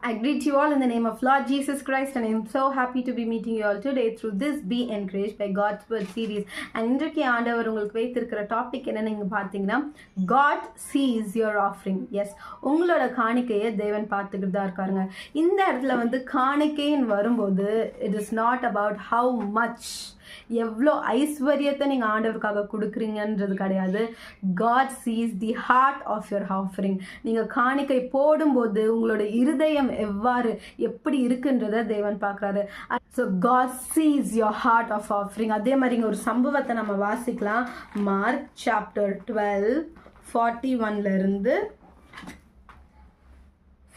I greet you all in the name of Lord Jesus Christ, and I am so happy to be meeting you all today through this Be Encouraged by God's Word series. And இன்றைக்கு ஆண்டவர் உங்களுக்கு வைத்திருக்கிற topic என்ன நீங்க பார்த்தீங்கன்னா, God sees your offering. Yes, உங்களோட காணிக்கையை தேவன் பார்த்துக்கிட்டு தான் இருக்காருங்க. இந்த இடத்துல காணிக்கைன்னு வரும்போது it is not about how much, எவ்வளோ ஐஸ்வர்யத்தை நீங்கள் ஆண்டவருக்காக கொடுக்குறீங்கன்றது கிடையாது. God sees the heart of your offering. நீங்கள் காணிக்கை போடும்போது உங்களோட இருதயம் எப்படி இருக்குன்றதை தேவன் பார்க்குறாரு. So God sees your heart of offering. அதே மாதிரி இங்கே ஒரு சம்பவத்தை நம்ம வாசிக்கலாம். மார்க் சாப்டர் 12:41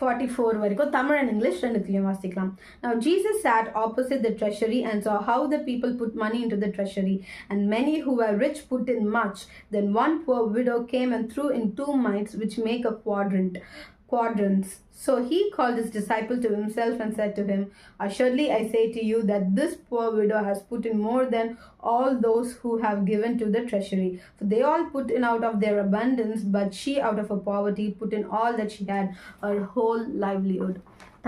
44 வரைக்கும் தமிழ் அண்ட் இங்கிலீஷ் ரெண்டுத்துலையும் வாசிக்கலாம். Now Jesus sat opposite the treasury and saw how the people put money into the treasury, and many who were rich put in much. Then one poor widow came and threw in 2 mites, which make a quadrants. So he called his disciple to himself and said to him, Assuredly I say to you that this poor widow has put in more than all those who have given to the treasury. For they all put in out of their abundance, but she out of her poverty put in all that she had, her whole livelihood.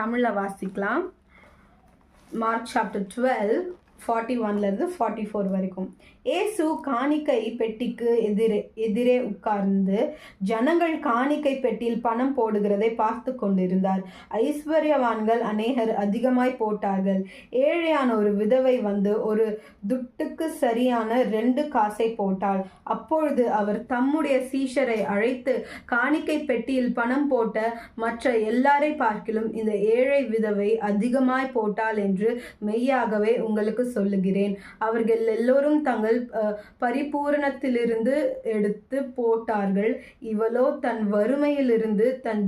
Tamil வாசிக்கலாம். Mark chapter 12:41 வரைக்கும். ஏசு காணிக்கை பெட்டிக்கு எதிரே உட்கார்ந்து ஜனங்கள் காணிக்கை பெட்டியில் பணம் போடுகிறதை பார்த்து கொண்டிருந்தார். ஐஸ்வர்யவான்கள் அநேகர் அதிகமாய் போட்டார்கள். ஏழையான ஒரு விதவை ஒரு துட்டுக்கு சரியான 2 காசை போட்டாள். அப்பொழுது அவர் தம்முடைய சீஷரை அழைத்து, காணிக்கை பெட்டியில் பணம் போட்ட மற்ற எல்லாரை பார்க்கிலும் இந்த ஏழை விதவை அதிகமாய் போட்டாள் என்று மெய்யாகவே உங்களுக்கு சொல்லுகிறேன். அவர்கள் எல்லோரும் தங்கள் பரிபூரணத்திலிருந்து எடுத்து போட்டார்கள். இவளோ தன் வறுமையிலிருந்து தன்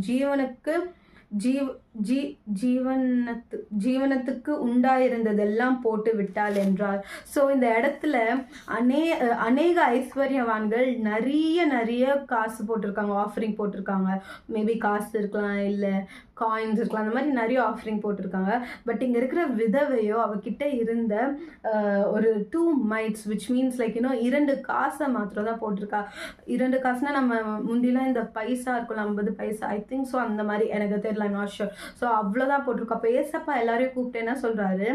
ஜீவனத்துக்கு உண்டாயிருந்ததெல்லாம் போட்டு விட்டாள் என்றார். ஸோ இந்த இடத்துல அநேக ஐஸ்வர்யவான்கள் நிறைய காசு போட்டிருக்காங்க, ஆஃபரிங் போட்டிருக்காங்க. மேபி காசு இருக்கலாம், இல்லை காயின்ஸ் இருக்கலாம், அந்த மாதிரி நிறைய ஆஃபரிங் போட்டிருக்காங்க. பட் இங்கே இருக்கிற விதவையோ அவகிட்ட இருந்த ஒரு 2 mites, which means 2 காசை மாத்திரம் தான் போட்டிருக்கா. 2 காசுனா நம்ம முந்திலாம் இந்த பைசா இருக்கும்ல, 50 பைசா, ஐ திங்க். ஸோ அந்த மாதிரி எனக்கு தெரியல, நாட் ஷூர். ஸோ அவ்வளோதான் போட்டிருக்கா. அப்போ ஏசப்பா எல்லாரையும் கூப்பிட்டு என்ன சொல்கிறாரு,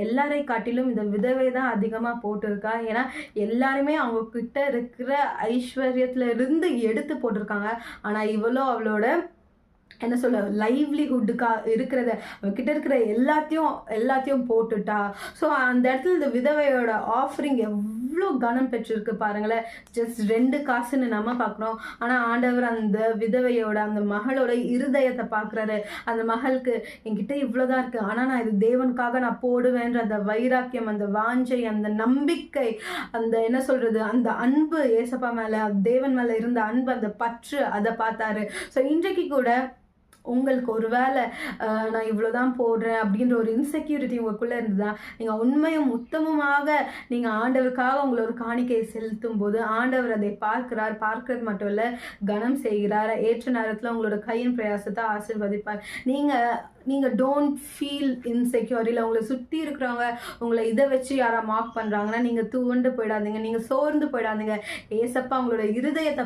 எல்லாரை காட்டிலும் இந்த விதவை தான் அதிகமாக போட்டிருக்கா. ஏன்னா எல்லாருமே அவங்க கிட்ட இருக்கிற ஐஸ்வர்யத்துல இருந்து எடுத்து போட்டிருக்காங்க. ஆனால் இவ்வளோ அவளோட என்ன சொல்ல லைவ்லிஹுட்டுக்கா இருக்கிறத அவகிட்ட இருக்கிற எல்லாத்தையும் போட்டுட்டா. ஸோ அந்த இடத்துல இந்த விதவையோட ஆஃபரிங் எவ்வளோ கனம் பெற்றிருக்கு பாருங்களேன். ஜஸ்ட் 2 காசுன்னு நம்ம பார்க்குறோம், ஆனால் ஆண்டவர் அந்த விதவையோட அந்த மகளோட இருதயத்தை பார்க்குறாரு. அந்த மகளுக்கு என்கிட்ட இவ்வளோதான் இருக்குது, ஆனால் நான் இது தேவனுக்காக நான் போடுவேன்ற அந்த வைராக்கியம், அந்த வாஞ்சை, அந்த நம்பிக்கை, அந்த என்ன சொல்கிறது, அந்த அன்பு, ஏசப்பா மேலே தேவன் மேலே இருந்த அன்பு, அந்த பற்று, அதை பார்த்தாரு. ஸோ இன்றைக்கு கூட உங்களுக்கு ஒரு வேளை நான் இவ்வளோதான் போடுறேன் அப்படின்ற ஒரு இன்செக்யூரிட்டி உங்களுக்குள்ளே இருந்ததா, நீங்கள் உண்மையும் உத்தமமாக நீங்கள் ஆண்டவருக்காக உங்களோட காணிக்கையை செலுத்தும் போது ஆண்டவர் அதை பார்க்கறது மட்டும் இல்லை, கனம் செய்கிறார். ஏற்ற நேரத்தில் உங்களோட கையின் பிரயாசத்தை ஆசீர்வதிப்பார். நீங்கள் டோன்ட் ஃபீல் இன்செக்யூர். இல்லை உங்களை சுற்றி இருக்கிறவங்க உங்களை இதை வச்சு யாரா மார்க் பண்ணுறாங்கன்னா நீங்கள் துவண்டு போயிடாதீங்க, நீங்கள் சோர்ந்து போயிடாதீங்க. ஏசப்பா உங்களோட இருதயத்தை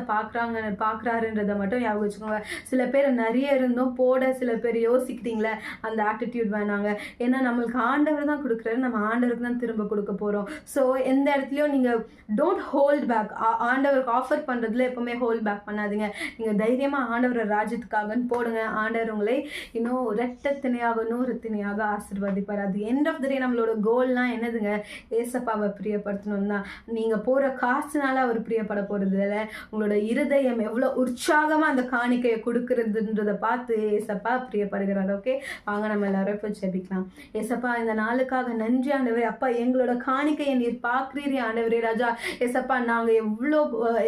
பார்க்குறாருன்றதை மட்டும் ஞாபகம் வச்சுக்கோங்க. சில பேர் நிறைய இருந்தும் போட சில பேர் யோசிக்கிறீங்களே, அந்த ஆட்டிடியூட் வேணாங்க. ஏன்னா நம்மளுக்கு ஆண்டவர் தான் கொடுக்குறாரு, நம்ம ஆண்டவருக்கு தான் திரும்ப கொடுக்க போகிறோம். ஸோ எந்த இடத்துலையும் நீங்கள் டோன்ட் ஹோல்ட் பேக். ஆண்டவருக்கு ஆஃபர் பண்ணுறதுல எப்போவுமே ஹோல்ட் பேக் பண்ணாதீங்க. நீங்கள் தைரியமாக ஆண்டவரை ராஜ்யத்துக்காகன்னு போடுங்க. ஆண்டவர் உங்களை இன்னும் ரெட்டத்தினையாக 100 தினையாக ஆசீர்வதிப்பார். அது எண்ட் ஆஃப் த டே நம்மளோட கோல்லாம் என்னதுங்க, ஏசப்பாவை பிரியப்படுத்தணும் தான். நீங்கள் போகிற காசுனால அவர் பிரியப்பட போகிறது இல்லை, உங்களோட இருதயம் எவ்வளோ உற்சாகமாக அந்த காணிக்கையை கொடுக்குறதுன்றதை பார்த்து ஏசப்பா பிரியப்படுகிறார். ஓகே, வாங்க நம்ம எல்லாரும் இப்போ ஜெபிக்கலாம். ஏசப்பா, இந்த நாளுக்காக நன்றி ஆண்டவரே. அப்பா, எங்களோட காணிக்கையை நீர் பார்க்குறீரே ஆண்டவரே ராஜா. ஏசப்பா, நாங்கள்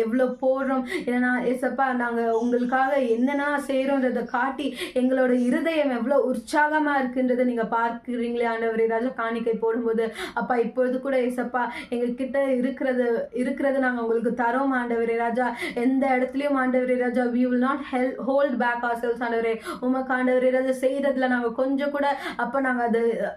எவ்வளோ போடுறோம், இல்லைனா ஏசப்பா நாங்கள் உங்களுக்காக என்னென்ன செய்கிறோன்றதை காட்டி எங்களோட இருதயம் எவ்வளோ உற்சாகமாக இருக்குன்றதை நீங்கள் பார்க்குறீங்களே ஆண்டவரே ராஜா. காணிக்கை போடும்போது அப்பா, இப்பொழுது கூட ஏசப்பா எங்ககிட்ட இருக்கிறது நாங்கள் உங்களுக்கு தரோம் ஆண்டவரே ராஜா. எந்த இடத்துலையும் ஆண்டவரே ராஜா, we will not hold back ourselves ஆண்டவரே. ஆண்டவரே. உமக்கு ஆண்டவரே ராஜா செய்யறதுல நாங்க கொஞ்சம் கூட அப்ப நாங்க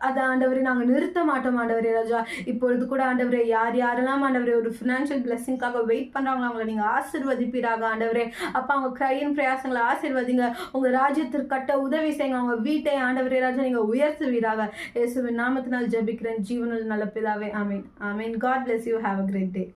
அதை ஆண்டவரே நாங்க நிறுத்த மாட்டோம் ஆண்டவரே ராஜா. இப்பொழுது கூட ஆண்டவரே யார் யாரெல்லாம் ஆண்டவரே ஒரு ஃபினான்ஷியல் பிளெஸிங்காக வெயிட் பண்றாங்களோ அவங்களை நீங்க ஆசீர்வதிப்பீராக ஆண்டவரே. அப்ப அவங்க கையின் பிரயாசங்களை ஆசீர்வதிங்க. உங்க ராஜ்யத்திற்கு கட்ட உதவி செய்யுங்க. அவங்க வீட்டை ஆண்டவரே ராஜா நீங்க உயர்த்துவீராக. இயேசுவின் நாமத்தினால் ஜெபிக்கிறேன் ஜீவனுள்ள நல்ல பிதாவே. ஆமென். ஆமென். God bless you. Have a great day.